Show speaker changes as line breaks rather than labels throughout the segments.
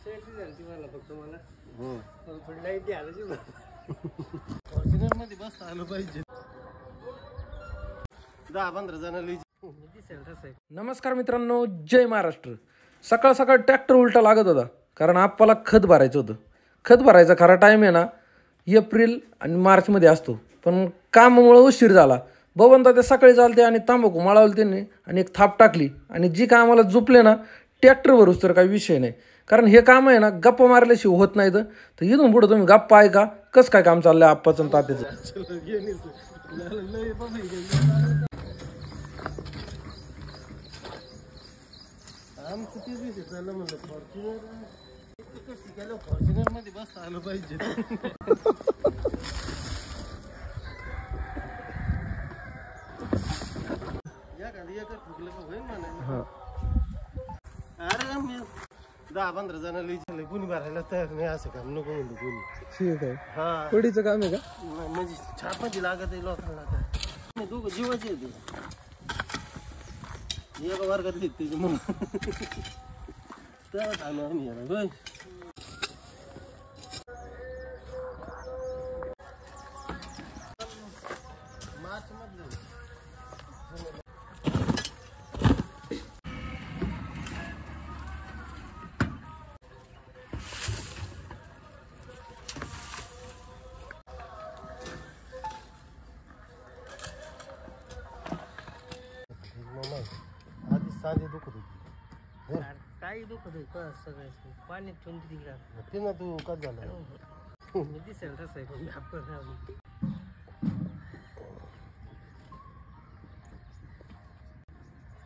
Safety झाली मला फक्त मला थोडी लाईट द्यायला फॉर्च्युनर मध्ये बसता आलं पाहिजे 10-15 जण
नमस्कार मित्रांनो, जय महाराष्ट्र। सकाळ सकाळ ट्रॅक्टर उलटा लागत होता कारण आपल्याला खत भरायचं होतं। खत भरायचा खरा टाइम आहे ना एप्रिल आणि मार्च मध्ये असतो, पण कामामुळे उशीर झाला। बबनदा ते सकाळी चालते आणि तांबाखू मळावली त्यांनी आणि एक थाप टाकली आणि जी कामाला झोपले ना ट्रॅक्टर भरूच तर काही विषय नाही, कारण हे काम आहे ना गप्पा मारल्याशिवाय होत नाही। तर इथून पुढे तुम्ही गप्पा ऐका कसं काय काम चाललंय आप्पाचं आणि तात्याचं।
फॉर्च्युनर मध्ये बसता आलं पाहिजे अरे मी 10-15 जण लिहिलं कोणी भरायला तयार नाही, असं काम नको म्हणतो कोणी।
ठीक आहे,
हा
पडीचं काम आहे का?
म्हणजे छापाची लागत आहे लोकांना, दोघं जीवाचे येते एका वर्गात लिहिते म्हणून तेव्हा आलो आम्ही याला मार्च मधलं आधी साधे दुखत होती,
काही दुखत होतं सगळं पाणी ठेवून तिकडे
ते ना तू कच झालं
दिसेल तसं आहे पण आपण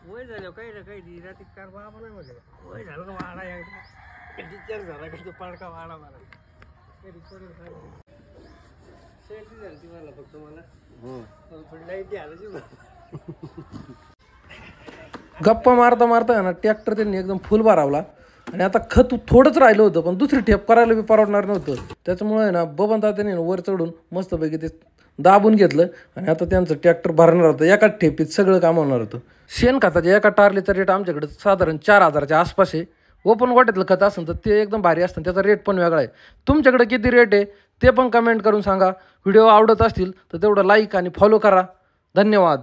वय झालं काही ना काही रात्री कार बाबा नाही म्हटलं वय झालं का वाडा विचार झाला का तो पाडका वाडा मला कधी करून सेफ्टी झाली मला फक्त मला थोडी लाईट द्यायला
गप्पा मारता मारता ना ट्रॅक्टर त्यांनी एकदम फुल भरावला आणि आता खत थोडंच राहिलं होतं, पण दुसरी ठेप करायला बी परवडणार नव्हतं। त्याच्यामुळे ना बबन तात्याने वर चढून मस्तपैकी ते दाबून घेतलं आणि आता त्यांचं ट्रॅक्टर भरणार होतं। एका ठेपीत सगळं काम होणार होतं। शेणखताच्या एका टारलीचा रेट आमच्याकडे साधारण 4000च्या आसपास आहे। ओपन गोट्यातलं खत असेल तर ते एकदम भारी असतं, त्याचा रेट पण वेगळा आहे। तुमच्याकडे किती रेट आहे ते पण कमेंट करून सांगा। व्हिडिओ आवडत असतील तर तेवढं लाईक आणि फॉलो करा। धन्यवाद।